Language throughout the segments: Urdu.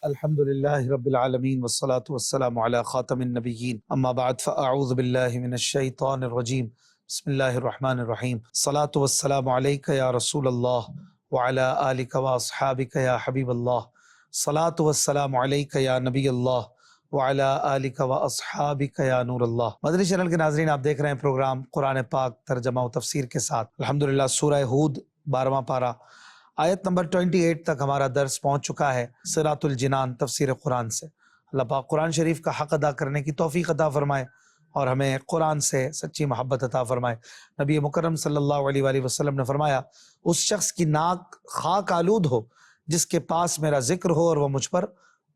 الحمد للہ رب العالمین والصلاة والسلام علی خاتم النبیین اما بعد فاعوذ باللہ من الشیطان الرجیم بسم اللہ الرحمن الرحیم الصلاة والسلام علیک یا رسول اللہ وعلی آلک واصحابک یا حبیب اللہ الصلاة والسلام علیک یا نبی اللہ وعلی آلک واصحابک یا نور اللہ۔ مدنی چینل کے ناظرین، آپ دیکھ رہے ہیں پروگرام قرآن پاک ترجمہ و تفسیر کے ساتھ۔ الحمدللہ سورہ ہود 12واں پارہ آیت نمبر 28 تک ہمارا درس پہنچ چکا ہے۔ صراط الجنان تفسیر قرآن سے اللہ پاک قرآن شریف کا حق ادا کرنے کی توفیق عطا فرمائے اور ہمیں قرآن سے سچی محبت عطا فرمائے۔ نبی مکرم صلی اللہ علیہ وآلہ وسلم نے فرمایا، اس شخص کی ناک خاک آلود ہو جس کے پاس میرا ذکر ہو اور وہ مجھ پر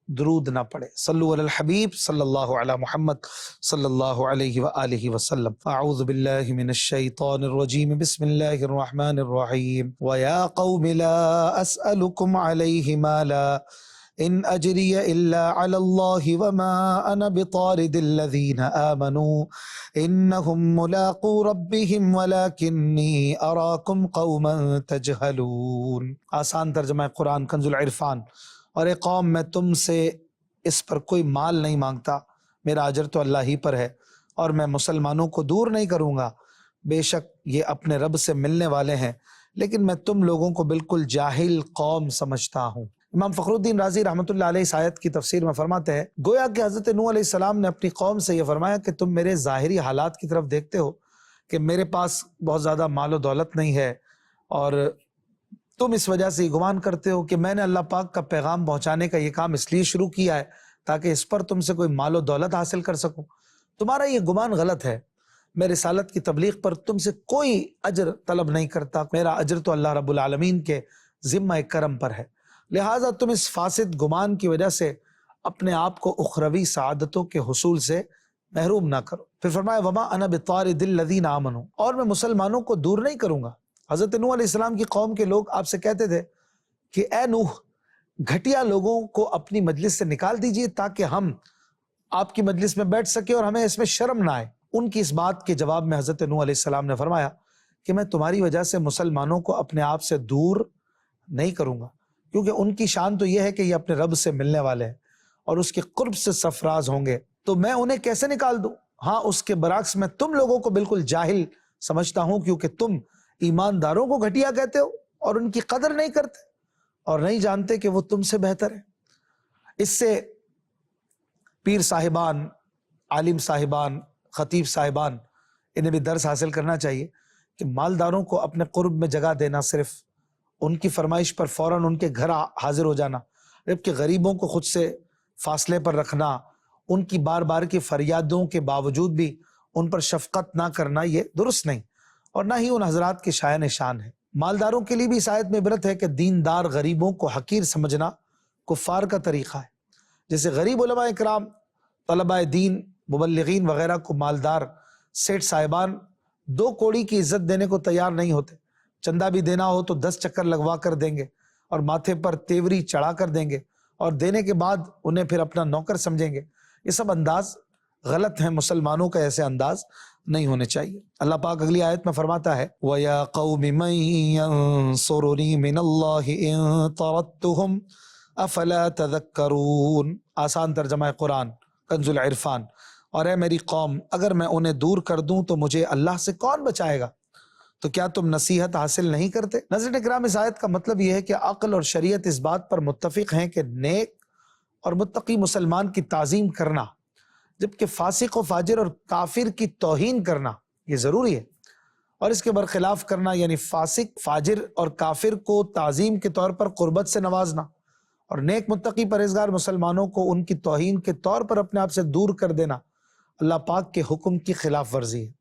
درود نہ پڑے۔ صلو علی الحبیب صلی اللہ علی محمد صلی اللہ علیہ وآلہ وسلم۔ اعوذ باللہ من الشیطان الرجیم، بسم اللہ الرحمن الرحیم۔ وَيَا قَوْمِ لَا أَسْأَلُكُمْ عَلَيْهِ مَالًا إِنْ أَجْرِيَ إِلَّا عَلَى اللَّهِ وَمَا أَنَا بِطَارِدِ الَّذِينَ آمَنُوا إِنَّهُمْ مُلَاقُو رَبِّهِمْ وَلَكِنِّي أَرَاكُمْ قَوْمًا تَجْهَلُونَ۔ آسان ترجمہ قرآن کنز العرفان۔ اور اے قوم، میں تم سے اس پر کوئی مال نہیں مانگتا، میرا اجر تو اللہ ہی پر ہے، اور میں مسلمانوں کو دور نہیں کروں گا، بے شک یہ اپنے رب سے ملنے والے ہیں، لیکن میں تم لوگوں کو بالکل جاہل قوم سمجھتا ہوں۔ امام فخر الدین رازی رحمۃ اللہ علیہ اس آیت کی تفسیر میں فرماتے ہیں، گویا کہ حضرت نوح علیہ السلام نے اپنی قوم سے یہ فرمایا کہ تم میرے ظاہری حالات کی طرف دیکھتے ہو کہ میرے پاس بہت زیادہ مال و دولت نہیں ہے، اور تم اس وجہ سے یہ گمان کرتے ہو کہ میں نے اللہ پاک کا پیغام پہنچانے کا یہ کام اس لیے شروع کیا ہے تاکہ اس پر تم سے کوئی مال و دولت حاصل کر سکوں۔ تمہارا یہ گمان غلط ہے، میں رسالت کی تبلیغ پر تم سے کوئی اجر طلب نہیں کرتا، میرا اجر تو اللہ رب العالمین کے ذمہ کرم پر ہے، لہٰذا تم اس فاسد گمان کی وجہ سے اپنے آپ کو اخروی سعادتوں کے حصول سے محروم نہ کرو۔ پھر فرمایا، وما انا بطارد الذین آمنوا، اور میں مسلمانوں کو دور نہیں کروں گا۔ حضرت نوح علیہ السلام کی قوم کے لوگ آپ سے کہتے تھے کہ اے نوح، گھٹیا لوگوں کو اپنی مجلس سے نکال دیجئے تاکہ ہم آپ کی مجلس میں بیٹھ سکے اور ہمیں اس میں شرم نہ آئے۔ ان کی اس بات کے جواب میں حضرت نوح علیہ السلام نے فرمایا کہ میں تمہاری وجہ سے مسلمانوں کو اپنے آپ سے دور نہیں کروں گا، کیونکہ ان کی شان تو یہ ہے کہ یہ اپنے رب سے ملنے والے ہیں اور اس کے قرب سے سرفراز ہوں گے، تو میں انہیں کیسے نکال دوں؟ ہاں، اس کے برعکس میں تم لوگوں کو بالکل جاہل سمجھتا ہوں، کیونکہ تم ایمانداروں کو گھٹیا کہتے ہو اور ان کی قدر نہیں کرتے اور نہیں جانتے کہ وہ تم سے بہتر ہے۔ اس سے پیر صاحبان، عالم صاحبان، خطیب صاحبان، انہیں بھی درس حاصل کرنا چاہیے کہ مالداروں کو اپنے قرب میں جگہ دینا، صرف ان کی فرمائش پر فوراً ان کے گھر حاضر ہو جانا، جبکہ غریبوں کو خود سے فاصلے پر رکھنا، ان کی بار بار کی فریادوں کے باوجود بھی ان پر شفقت نہ کرنا، یہ درست نہیں اور نہ ہی ان حضرات کے شایان شان ہے۔ مالداروں کے لیے بھی اس آیت میں عبرت ہے کہ دیندار غریبوں کو حقیر سمجھنا کفار کا طریقہ ہے۔ جیسے غریب علماء اکرام، طلباء دین، مبلغین وغیرہ کو مالدار سیٹھ صاحبان 2 کوڑی کی عزت دینے کو تیار نہیں ہوتے، چندہ بھی دینا ہو تو 10 چکر لگوا کر دیں گے اور ماتھے پر تیوری چڑھا کر دیں گے، اور دینے کے بعد انہیں پھر اپنا نوکر سمجھیں گے۔ یہ سب انداز غلط ہیں، مسلمانوں کا ایسے انداز نہیں ہونے چاہیے۔ اللہ پاک اگلی آیت میں فرماتا ہے، وَيَا قَوْمِ مَن يَنصُرُنِي مِنَ اللَّهِ إِن طَرَدتُّهُمْ أَفَلَا تَذَكَّرُونَ۔ آسان ترجمہ قرآن کنز العرفان۔ اور اے میری قوم، اگر میں انہیں دور کر دوں تو مجھے اللہ سے کون بچائے گا؟ تو کیا تم نصیحت حاصل نہیں کرتے؟ ناظرین کرام، اس آیت کا مطلب یہ ہے کہ عقل اور شریعت اس بات پر متفق ہیں کہ نیک اور متقی مسلمان کی تعظیم کرنا، جبکہ فاسق و فاجر اور کافر کی توہین کرنا یہ ضروری ہے، اور اس کے برخلاف کرنا یعنی فاسق، فاجر اور کافر کو تعظیم کے طور پر قربت سے نوازنا، اور نیک متقی پرہیزگار مسلمانوں کو ان کی توہین کے طور پر اپنے آپ سے دور کر دینا اللہ پاک کے حکم کی خلاف ورزی ہے۔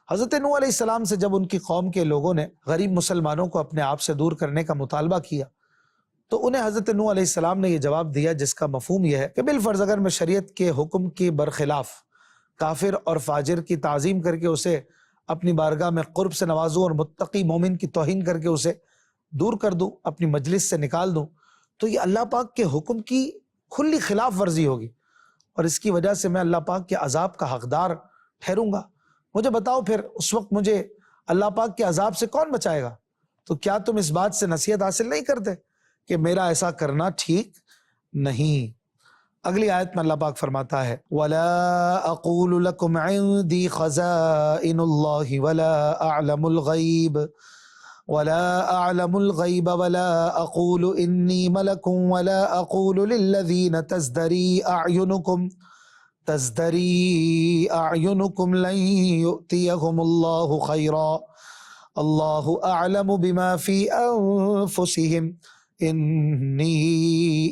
حضرت نوح علیہ السلام سے جب ان کی قوم کے لوگوں نے غریب مسلمانوں کو اپنے آپ سے دور کرنے کا مطالبہ کیا تو انہیں حضرت نوح علیہ السلام نے یہ جواب دیا، جس کا مفہوم یہ ہے کہ بالفرض اگر میں شریعت کے حکم کے برخلاف کافر اور فاجر کی تعظیم کر کے اسے اپنی بارگاہ میں قرب سے نوازوں اور متقی مومن کی توہین کر کے اسے دور کر دوں، اپنی مجلس سے نکال دوں، تو یہ اللہ پاک کے حکم کی کھلی خلاف ورزی ہوگی، اور اس کی وجہ سے میں اللہ پاک کے عذاب کا حقدار ٹھہروں گا۔ مجھے بتاؤ پھر اس وقت مجھے اللہ پاک کے عذاب سے کون بچائے گا؟ تو کیا تم اس بات سے نصیحت حاصل نہیں کرتے کہ میرا ایسا کرنا ٹھیک نہیں۔ اگلی آیت میں اللہ پاک فرماتا ہے وَلَا أَقُولُ لَكُمْ عِنْدِي خَزَائِنُ اللَّهِ وَلَا أَعْلَمُ الْغَيْبَ وَلَا أَقُولُ إِنِّي مَلَكٌ وَلَا أَقُولُ لِلَّذِينَ تَزْدَرِي أَعْيُنُكُمْ لَن يُؤْتِيَهُمُ اللَّهُ خَيْرًا اللَّهُ أَعْلَمُ بِمَا فِي أَنفُسِهِمْ إِنِّي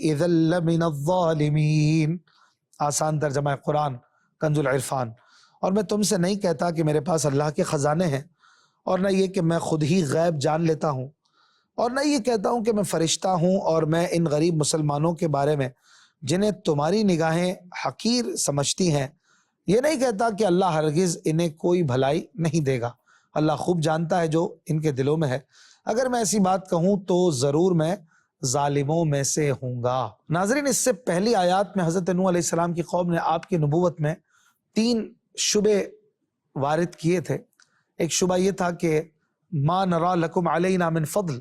إِذًا لَّمِنَ الظَّالِمِينَ۔ آسان ترجمہ قرآن کنز العرفان۔ اور میں تم سے نہیں کہتا کہ میرے پاس اللہ کے خزانے ہیں، اور نہ یہ کہ میں خود ہی غیب جان لیتا ہوں، اور نہ یہ کہتا ہوں کہ میں فرشتہ ہوں، اور میں ان غریب مسلمانوں کے بارے میں جنہیں تمہاری نگاہیں حقیر سمجھتی ہیں یہ نہیں کہتا کہ اللہ ہرگز انہیں کوئی بھلائی نہیں دے گا۔ اللہ خوب جانتا ہے جو ان کے دلوں میں ہے۔ اگر میں ایسی بات کہوں تو ضرور میں ظالموں میں سے ہوں گا۔ ناظرین، اس سے پہلی آیات میں حضرت نوح علیہ السلام کی قوم نے آپ کی نبوت میں 3 شبے وارد کیے تھے۔ ایک شبہ یہ تھا کہ ما نرا لکم علینا من فضل،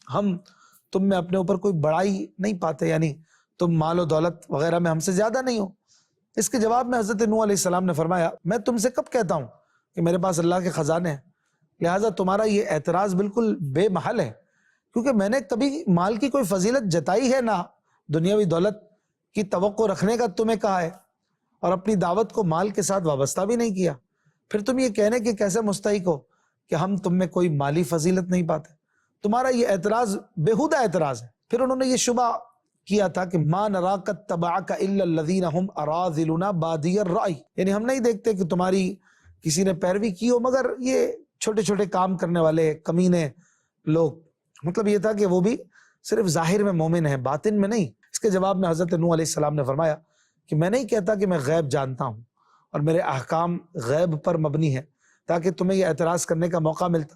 ہم تم میں اپنے اوپر کوئی بڑائی نہیں پاتے، یعنی تم مال و دولت وغیرہ میں ہم سے زیادہ نہیں ہو۔ اس کے جواب میں حضرت نوح علیہ السلام نے فرمایا میں تم سے کب کہتا ہوں کہ میرے پاس اللہ کے خزانے ہیں، لہٰذا تمہارا یہ اعتراض بالکل بے محل ہے، کیونکہ میں نے کبھی مال کی کوئی فضیلت جتائی ہے، نہ دنیاوی دولت کی توقع رکھنے کا تمہیں کہا ہے، اور اپنی دعوت کو مال کے ساتھ وابستہ بھی نہیں کیا۔ پھر تم یہ کہنے کے کیسے مستحق ہو کہ ہم تم میں کوئی مالی فضیلت نہیں پاتے؟ تمہارا یہ اعتراض بیہودہ اعتراض ہے۔ پھر انہوں نے یہ شبہ کیا تھا کہ ما نراک اتبعک الا الذین هم اراذلنا بادی الرأی، یعنی ہم نہیں دیکھتے کہ تمہاری کسی نے پیروی کی ہو مگر یہ چھوٹے چھوٹے کام کرنے والے کمینے لوگ۔ مطلب یہ تھا کہ وہ بھی صرف ظاہر میں مومن ہیں، باطن میں نہیں۔ اس کے جواب میں حضرت نوح علیہ السلام نے فرمایا کہ میں نہیں کہتا کہ میں غیب جانتا ہوں اور میرے احکام غیب پر مبنی ہیں تاکہ تمہیں یہ اعتراض کرنے کا موقع ملتا۔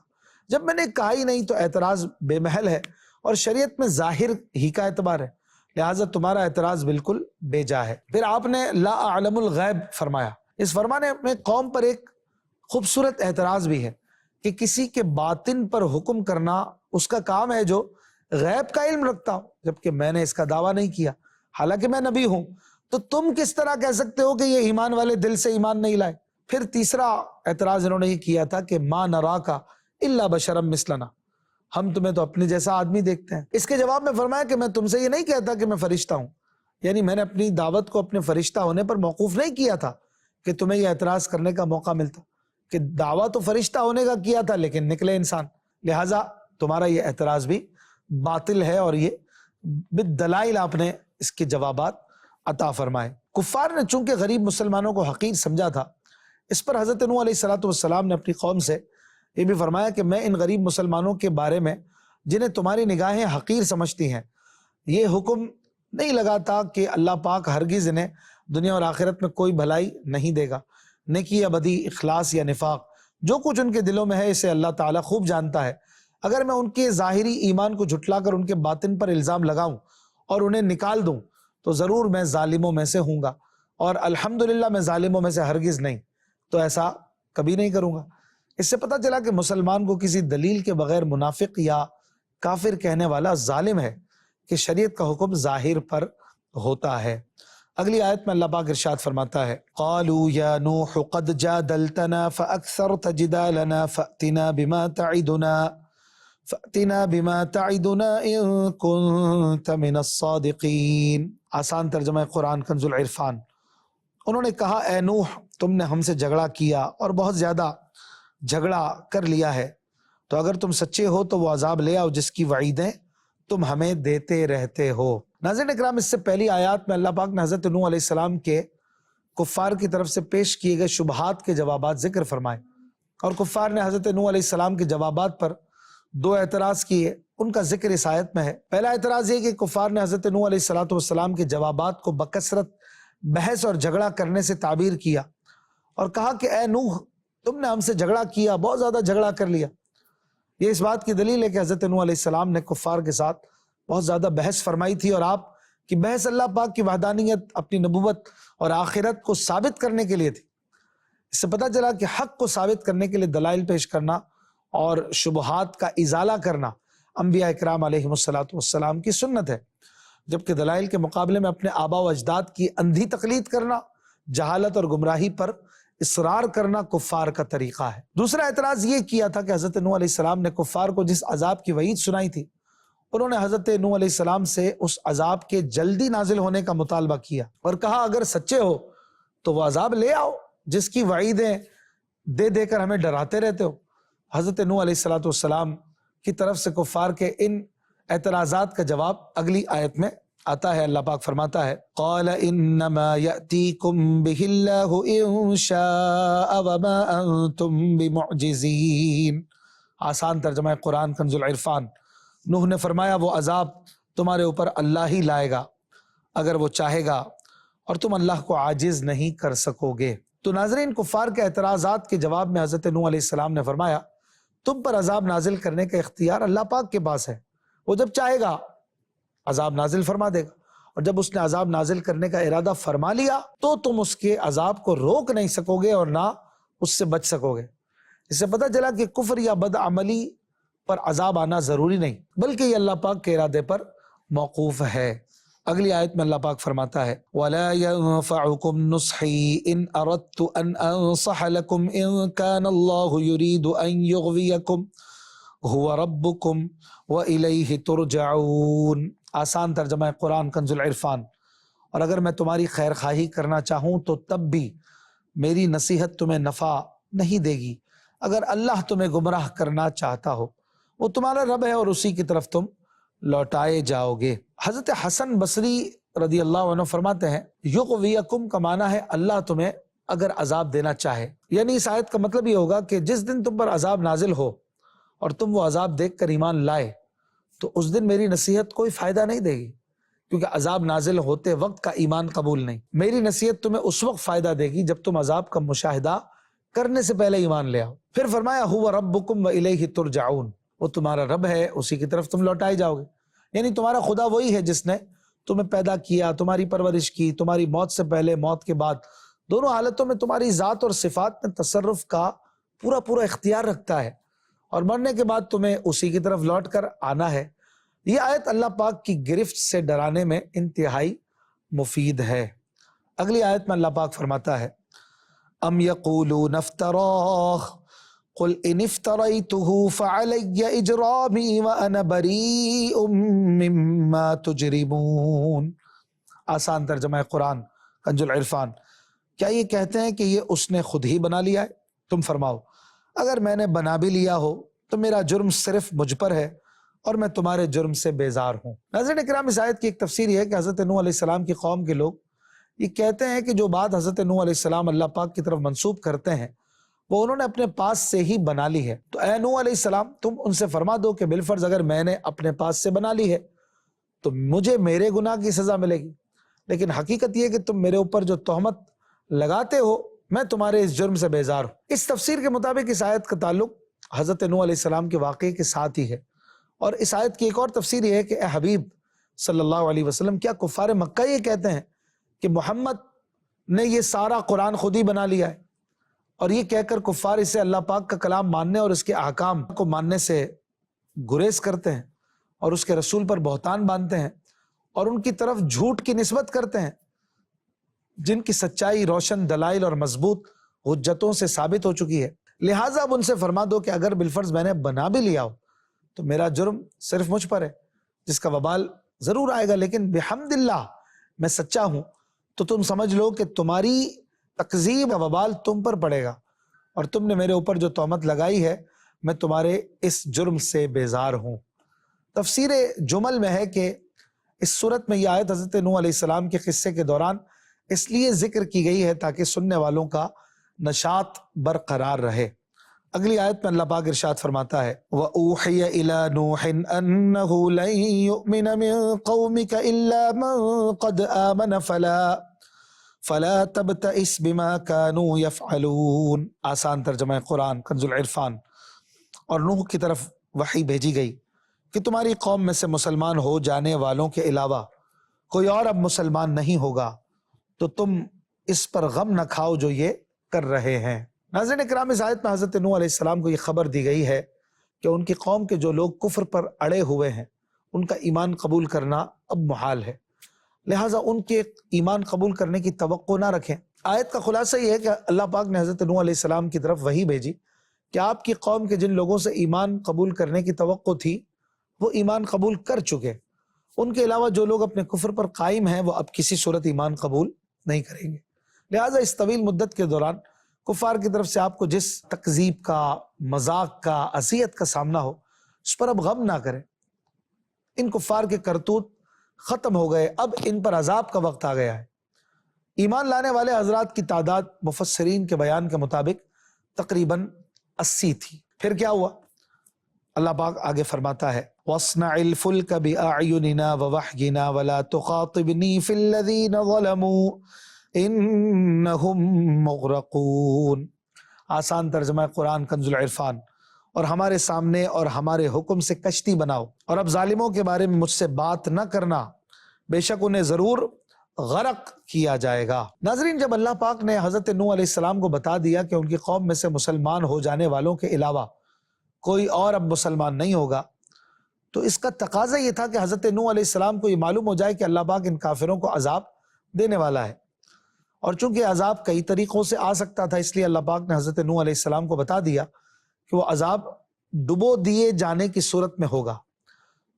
جب میں نے کہا ہی نہیں تو اعتراض بے محل ہے، اور شریعت میں ظاہر ہی کا اعتبار ہے، لہٰذا تمہارا اعتراض بالکل بے جا ہے۔ پھر آپ نے لا اعلم الغیب فرمایا۔ اس فرمانے میں قوم پر ایک خوبصورت اعتراض بھی ہے کہ کسی کے باطن پر حکم کرنا اس کا کام ہے جو غیب کا علم رکھتا ہو، جبکہ میں نے اس کا دعویٰ نہیں کیا، حالانکہ میں نبی ہوں۔ تو تم کس طرح کہہ سکتے ہو کہ یہ ایمان والے دل سے ایمان نہیں لائے؟ پھر تیسرا اعتراض انہوں نے یہ کیا تھا کہ ما نراکا الا بشرا مثلنا، ہم تمہیں تو اپنے جیسا آدمی دیکھتے ہیں۔ اس کے جواب میں فرمایا کہ میں تم سے یہ نہیں کہتا کہ میں فرشتہ ہوں، یعنی میں نے اپنی دعوت کو اپنے فرشتہ ہونے پر موقوف نہیں کیا تھا کہ تمہیں یہ اعتراض کرنے کا موقع ملتا، کہ دعویٰ تو فرشتہ ہونے کا کیا تھا لیکن نکلے انسان، لہٰذا تمہارا یہ اعتراض بھی باطل ہے، اور یہ بالدلائل آپ نے اس کے جوابات عطا فرمائے۔ کفار نے چونکہ غریب مسلمانوں کو حقیر سمجھا تھا، اس پر حضرت نوح علیہ السلام نے اپنی قوم سے یہ بھی فرمایا کہ میں ان غریب مسلمانوں کے بارے میں جنہیں تمہاری نگاہیں حقیر سمجھتی ہیں یہ حکم نہیں لگاتا کہ اللہ پاک ہرگز انہیں دنیا اور آخرت میں کوئی بھلائی نہیں دے گا۔ نیکی یا بدی، اخلاص یا نفاق، جو کچھ ان کے دلوں میں ہے اسے اللہ تعالیٰ خوب جانتا ہے۔ اگر میں ان کے ظاہری ایمان کو جھٹلا کر ان کے باطن پر الزام لگاؤں اور انہیں نکال دوں تو ضرور میں ظالموں میں سے ہوں گا، اور الحمدللہ میں ظالموں میں سے ہرگز نہیں، تو ایسا کبھی نہیں کروں گا۔ اس سے پتہ چلا کہ مسلمان کو کسی دلیل کے بغیر منافق یا کافر کہنے والا ظالم ہے کہ شریعت کا حکم ظاہر پر ہوتا ہے۔ اگلی آیت میں اللہ پاک ارشاد فرماتا ہے قالوا یا نوح قد جادلتنا فاکثرت جدالنا فأتنا بما تعدنا ان كنت من الصادقین۔ آسان ترجمہ قرآن کنز العرفان۔ انہوں نے کہا اے نوح تم نے ہم سے جھگڑا کیا اور بہت زیادہ جھگڑا کر لیا ہے، تو اگر تم سچے ہو تو وہ عذاب لے آؤ جس کی وعیدیں تم ہمیں دیتے رہتے ہو۔ ناظرین اکرام، اس سے پہلی آیات میں اللہ پاک نے حضرت نوح علیہ السلام کے کفار کی طرف سے پیش کیے گئے شبہات کے جوابات ذکر فرمائے، اور کفار نے حضرت نوح علیہ السلام کے جوابات پر 2 اعتراض کیے، ان کا ذکر اس آیت میں ہے۔ پہلا اعتراض یہ کہ کفار نے حضرت نوح علیہ السلام کے جوابات کو بکثرت بحث اور جھگڑا کرنے سے تعبیر کیا اور کہا کہ اے نوح تم نے ہم سے جھگڑا کیا، بہت زیادہ جھگڑا کر لیا۔ یہ اس بات کی دلیل ہے کہ حضرت نوح علیہ السلام نے کفار کے ساتھ بہت زیادہ بحث فرمائی تھی، اور آپ کی بحث اللہ پاک کی وحدانیت، اپنی نبوت اور آخرت کو ثابت کرنے کے لیے تھی۔ اس سے پتہ چلا کہ حق کو ثابت کرنے کے لیے دلائل پیش کرنا اور شبہات کا ازالہ کرنا انبیاء اکرام علیہ السلام کی سنت ہے۔ جبکہ دلائل کے مقابلے میں اپنے آبا و اجداد کی اندھی تقلید کرنا، جہالت اور گمراہی پر اصرار کرنا کفار کا طریقہ ہے۔ دوسرا اعتراض یہ کیا تھا کہ حضرت نوح علیہ السلام نے کفار کو جس عذاب کی وعید سنائی تھی، انہوں نے حضرت نوح علیہ السلام سے اس عذاب کے جلدی نازل ہونے کا مطالبہ کیا اور کہا اگر سچے ہو تو وہ عذاب لے آؤ جس کی وعیدیں دے دے کر ہمیں ڈراتے رہتے ہو۔ حضرت نوح علیہ السلام کی طرف سے کفار کے ان اعتراضات کا جواب اگلی آیت میں آتا ہے۔ اللہ پاک فرماتا ہے قال انما یأتیکم بہ اللہ ان شاء وما انتم بمعجزین۔ آسان ترجمہ قرآن کنز العرفان۔ نوح نے فرمایا وہ عذاب تمہارے اوپر اللہ ہی لائے گا اگر وہ چاہے گا، اور تم اللہ کو عاجز نہیں کر سکو گے۔ تو ناظرین، کفار کے اعتراضات کے جواب میں حضرت نوح علیہ السلام نے فرمایا تم پر عذاب نازل کرنے کا اختیار اللہ پاک کے پاس ہے، وہ جب چاہے گا عذاب نازل فرما دے گا، اور جب اس نے عذاب نازل کرنے کا ارادہ فرما لیا تو تم اس کے عذاب کو روک نہیں سکو گے اور نہ اس سے بچ سکو گے۔ اس سے پتہ چلا کہ کفر یا بد عملی پر عذاب آنا ضروری نہیں، بلکہ یہ اللہ پاک کے ارادے پر موقوف ہے۔ اگلی آیت میں اللہ پاک فرماتا ہے وَلَا يَنفَعُكُمْ نُصْحِي إِنْ أَرَدْتُ أَنْ أَنصَحَ لَكُمْ إِنْ كَانَ اللَّهُ يُرِيدُ أَنْ يُغْوِيَكُمْ هُوَ رَبُّكُمْ وَإِلَيْهِ تُرْجَعُونَ۔ آسان ترجمہ قرآن کنز العرفان۔ اور اگر میں تمہاری خیر خواہی کرنا چاہوں تو تب بھی میری نصیحت تمہیں نفع نہیں دے گی۔ اگر اللہ تمہیں گمراہ کرنا چاہتا ہو، وہ تمہارا رب ہے اور اسی کی طرف تم لوٹائے جاؤ گے۔ حضرت حسن بصری رضی اللہ عنہ فرماتے ہیں یغویکم کا معنی ہے اللہ تمہیں اگر عذاب دینا چاہے، یعنی اس آیت کا مطلب یہ ہوگا کہ جس دن تم پر عذاب نازل ہو اور تم وہ عذاب دیکھ کر ایمان لائے تو اس دن میری نصیحت کوئی فائدہ نہیں دے گی، کیونکہ عذاب نازل ہوتے وقت کا ایمان قبول نہیں۔ میری نصیحت تمہیں اس وقت فائدہ دے گی جب تم عذاب کا مشاہدہ کرنے سے پہلے ایمان لے آؤ۔ پھر فرمایا هو ربکم وإلیہ ترجعون، وہ تمہارا رب ہے، اسی کی طرف تم لوٹائے جاؤ گے۔ یعنی تمہارا خدا وہی ہے جس نے تمہیں پیدا کیا، تمہاری پرورش کی، تمہاری موت سے پہلے، موت کے بعد، دونوں حالتوں میں تمہاری ذات اور صفات میں تصرف کا پورا اختیار رکھتا ہے، اور مرنے کے بعد تمہیں اسی کی طرف لوٹ کر آنا ہے۔ یہ آیت اللہ پاک کی گرفت سے ڈرانے میں انتہائی مفید ہے۔ اگلی آیت میں اللہ پاک فرماتا ہے ام یقولون افتراہ قل ان افتریتہ فعلی اجرامی وانا بریء مما تجرمون۔ آسان ترجمہ قرآن کنز العرفان۔ کیا یہ کہتے ہیں کہ یہ اس نے خود ہی بنا لیا ہے؟ تم فرماؤ اگر میں نے بنا بھی لیا ہو تو میرا جرم صرف مجھ پر ہے اور میں تمہارے جرم سے بیزار ہوں۔ ناظرین اکرام، اس آیت کی ایک تفسیر یہ ہے کہ حضرت نوح علیہ السلام کی قوم کے لوگ یہ کہتے ہیں کہ جو بات حضرت نوح علیہ السلام اللہ پاک کی طرف منسوب کرتے ہیں وہ انہوں نے اپنے پاس سے ہی بنا لی ہے۔ تو اے نوح علیہ السلام، تم ان سے فرما دو کہ بالفرض اگر میں نے اپنے پاس سے بنا لی ہے تو مجھے میرے گناہ کی سزا ملے گی، لیکن حقیقت یہ کہ تم میرے اوپر جو تہمت لگاتے ہو میں تمہارے اس جرم سے بیزار ہوں۔ اس تفسیر کے مطابق اس آیت کا تعلق حضرت نوح علیہ السلام کے واقعے کے ساتھ ہی ہے، اور اس آیت کی ایک اور تفسیر یہ ہے کہ اے حبیب صلی اللہ علیہ وسلم، کیا کفار مکہ یہ کہتے ہیں کہ محمد نے یہ سارا قرآن خود ہی بنا لیا ہے، اور یہ کہہ کر کفار اسے اللہ پاک کا کلام ماننے اور اس کے احکام کو ماننے سے گریز کرتے ہیں اور اس کے رسول پر بہتان باندھتے ہیں اور ان کی طرف جھوٹ کی نسبت کرتے ہیں جن کی سچائی روشن دلائل اور مضبوط حجتوں سے ثابت ہو چکی ہے۔ لہٰذا اب ان سے فرما دو کہ اگر بالفرض میں نے بنا بھی لیا ہو تو میرا جرم صرف مجھ پر ہے جس کا وبال ضرور آئے گا، لیکن بحمد اللہ میں سچا ہوں، تو تم سمجھ لو کہ تمہاری تکذیب کا وبال تم پر پڑے گا، اور تم نے میرے اوپر جو تہمت لگائی ہے میں تمہارے اس جرم سے بیزار ہوں۔ تفسیر جمل میں ہے کہ اس صورت میں یہ آیت حضرت نوح علیہ السلام کے قصے کے دوران اس لیے ذکر کی گئی ہے تاکہ سننے والوں کا نشاط برقرار رہے۔ اگلی آیت میں اللہ پاک ارشاد فرماتا ہے وَأُوحِيَ إِلَى نُوحٍ أَنَّهُ لَن يُؤْمِنَ مِن قَوْمِكَ إِلَّا مَن قَدْ آمَنَ فَلَا تَبْتَئِسْ بِمَا كَانُوا يَفْعَلُونَ۔ آسان ترجمہ قرآن کنز العرفان۔ اور نوح کی طرف وحی بھیجی گئی کہ تمہاری قوم میں سے مسلمان ہو جانے والوں کے علاوہ کوئی اور اب مسلمان نہیں ہوگا، تو تم اس پر غم نہ کھاؤ جو یہ کر رہے ہیں۔ ناظرین اکرام، اس آیت میں حضرت نوح علیہ السلام کو یہ خبر دی گئی ہے کہ ان کی قوم کے جو لوگ کفر پر اڑے ہوئے ہیں ان کا ایمان قبول کرنا اب محال ہے، لہٰذا ان کے ایمان قبول کرنے کی توقع نہ رکھیں۔ آیت کا خلاصہ یہ ہے کہ اللہ پاک نے حضرت نوح علیہ السلام کی طرف وحی بھیجی کہ آپ کی قوم کے جن لوگوں سے ایمان قبول کرنے کی توقع تھی وہ ایمان قبول کر چکے، ان کے علاوہ جو لوگ اپنے کفر پر قائم ہیں وہ اب کسی صورت ایمان قبول نہیں کریں گے۔ لہٰذا اس طویل مدت کے دوران کفار کی طرف سے آپ کو جس تکذیب کا، مذاق کا، اذیت کا سامنا ہو، اس پر اب غم نہ کریں۔ ان کفار کے کرتوت ختم ہو گئے، اب ان پر عذاب کا وقت آ گیا ہے۔ ایمان لانے والے حضرات کی تعداد مفسرین کے بیان کے مطابق تقریباً 80 تھی۔ پھر کیا ہوا؟ اللہ پاک آگے فرماتا ہے وَاصْنَعِ الْفُلْكَ بِأَعْيُنِنَا وَوَحْيِنَا وَلَا تُخَاطِبْنِي فِي الَّذِينَ ظَلَمُوا إِنَّهُمْ مُغْرَقُونَ۔ آسان ترجمہ قرآن کنز العرفان۔ اور ہمارے سامنے اور ہمارے حکم سے کشتی بناؤ، اور اب ظالموں کے بارے میں مجھ سے بات نہ کرنا، بے شک انہیں ضرور غرق کیا جائے گا۔ ناظرین، جب اللہ پاک نے حضرت نوح علیہ السلام کو بتا دیا کہ ان کی قوم میں سے مسلمان ہو جانے والوں کے علاوہ کوئی اور اب مسلمان نہیں ہوگا، تو اس کا تقاضا یہ تھا کہ حضرت نوح علیہ السلام کو یہ معلوم ہو جائے کہ اللہ پاک ان کافروں کو عذاب دینے والا ہے، اور چونکہ عذاب کئی طریقوں سے آ سکتا تھا، اس لیے اللہ پاک نے حضرت نوح علیہ السلام کو بتا دیا کہ وہ عذاب ڈبو دیے جانے کی صورت میں ہوگا،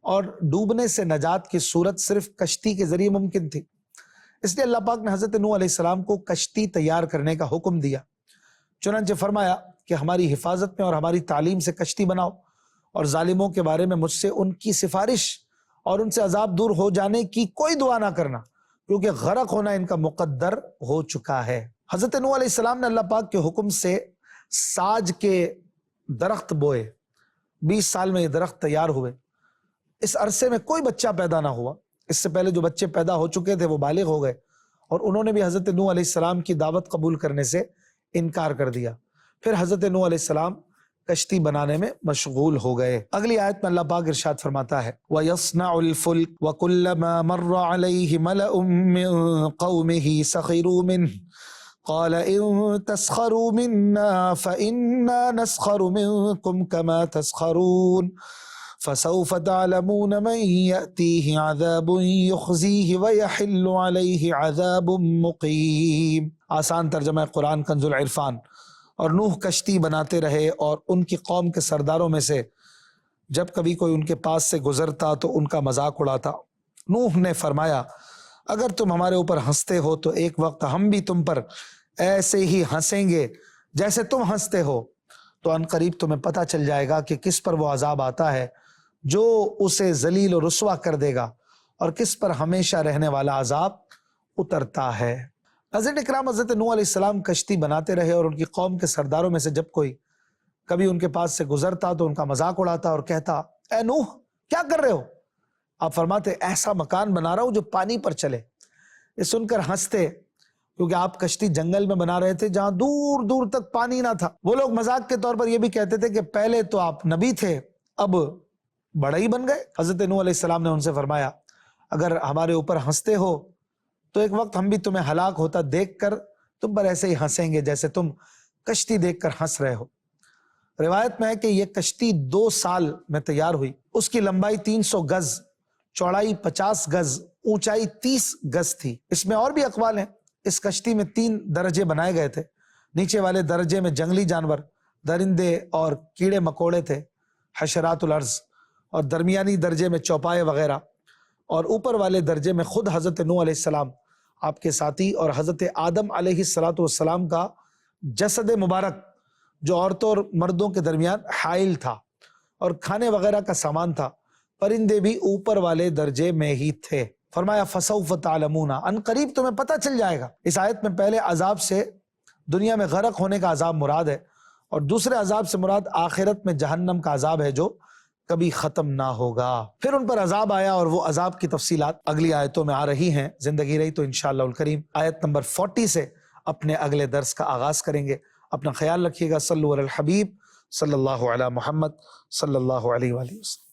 اور ڈوبنے سے نجات کی صورت صرف کشتی کے ذریعے ممکن تھی۔ اس لیے اللہ پاک نے حضرت نوح علیہ السلام کو کشتی تیار کرنے کا حکم دیا۔ چنانچہ فرمایا کہ ہماری حفاظت میں اور ہماری تعلیم سے کشتی بناؤ، اور ظالموں کے بارے میں مجھ سے ان کی سفارش اور ان سے عذاب دور ہو جانے کی کوئی دعا نہ کرنا، کیونکہ غرق ہونا ان کا مقدر ہو چکا ہے۔ حضرت نوح علیہ السلام نے اللہ پاک کے حکم سے ساج کے درخت بوئے، 20 سال میں یہ درخت تیار ہوئے۔ اس عرصے میں کوئی بچہ پیدا نہ ہوا، اس سے پہلے جو بچے پیدا ہو چکے تھے وہ بالغ ہو گئے، اور انہوں نے بھی حضرت نوح علیہ السلام کی دعوت قبول کرنے سے انکار کر دیا۔ پھر حضرت نوح علیہ السلام کشتی بنانے میں مشغول ہو گئے۔ اگلی آیت میں اللہ پاک ارشاد فرماتا ہے وَيَصْنَعُ الْفُلْكَ وَكُلَّمَا مَرَّ عَلَيْهِ مَلَأٌ مِّن قَوْمِهِ سَخِرُوا مِنْهُ قَالَ إِن تَسْخَرُوا مِنَّا فَإِنَّا نَسْخَرُ مِنكُمْ كَمَا تَسْخَرُونَ فَسَوْفَ تَعْلَمُونَ مَن يَأْتِيهِ عَذَابٌ يُخْزِيهِ وَيَحِلُّ عَلَيْهِ عَذَابٌ مُقِيمٌ۔ آسان ترجمہ قرآن کنز العرفان۔ اور نوح کشتی بناتے رہے، اور ان کی قوم کے سرداروں میں سے جب کبھی کوئی ان کے پاس سے گزرتا تو ان کا مذاق اڑاتا۔ نوح نے فرمایا اگر تم ہمارے اوپر ہنستے ہو تو ایک وقت ہم بھی تم پر ایسے ہی ہنسیں گے جیسے تم ہنستے ہو، تو ان قریب تمہیں پتہ چل جائے گا کہ کس پر وہ عذاب آتا ہے جو اسے ذلیل و رسوا کر دے گا، اور کس پر ہمیشہ رہنے والا عذاب اترتا ہے۔ حضرت اکرام حضرت نوح علیہ السلام کشتی بناتے رہے، اور ان کی قوم کے سرداروں میں سے جب کوئی کبھی ان کے پاس سے گزرتا تو ان کا مذاق اڑاتا اور کہتا اے نوح کیا کر رہے ہو؟ آپ فرماتے ایسا مکان بنا رہا ہوں جو پانی پر چلے۔ یہ سن کر ہنستے، کیونکہ آپ کشتی جنگل میں بنا رہے تھے جہاں دور دور تک پانی نہ تھا۔ وہ لوگ مذاق کے طور پر یہ بھی کہتے تھے کہ پہلے تو آپ نبی تھے، اب بڑا ہی بن گئے۔ حضرت نوح علیہ السلام نے ان سے فرمایا اگر ہمارے اوپر ہنستے ہو تو ایک وقت ہم بھی تمہیں ہلاک ہوتا دیکھ کر تم پر ایسے ہی ہنسیں گے جیسے تم کشتی دیکھ کر ہنس رہے ہو۔ روایت میں ہے کہ یہ کشتی 2 سال میں تیار ہوئی۔ اس کی لمبائی 300 گز، چوڑائی 50 گز، اونچائی 30 گز تھی۔ اس میں اور بھی اقوال ہیں۔ اس کشتی میں 3 درجے بنائے گئے تھے۔ نیچے والے درجے میں جنگلی جانور، درندے اور کیڑے مکوڑے تھے، حشرات الارض، اور درمیانی درجے میں چوپائے وغیرہ، اور اوپر والے درجے میں خود حضرت نوح علیہ السلام، آپ کے ساتھی، اور حضرت آدم علیہ السلام کا جسد مبارک جو عورتوں اور مردوں کے درمیان حائل تھا، اور کھانے وغیرہ کا سامان تھا۔ پرندے بھی اوپر والے درجے میں ہی تھے۔ فرمایا فَسَوْفَ تَعْلَمُونَ، ان قریب تمہیں پتہ چل جائے گا۔ اس آیت میں پہلے عذاب سے دنیا میں غرق ہونے کا عذاب مراد ہے، اور دوسرے عذاب سے مراد آخرت میں جہنم کا عذاب ہے جو کبھی ختم نہ ہوگا۔ پھر ان پر عذاب آیا، اور وہ عذاب کی تفصیلات اگلی آیتوں میں آ رہی ہیں۔ زندگی رہی تو انشاءاللہ الکریم آیت نمبر 40 سے اپنے اگلے درس کا آغاز کریں گے۔ اپنا خیال رکھیے گا۔ صلو علی الحبیب صلی اللہ علی محمد صلی اللہ علیہ وآلہ وسلم۔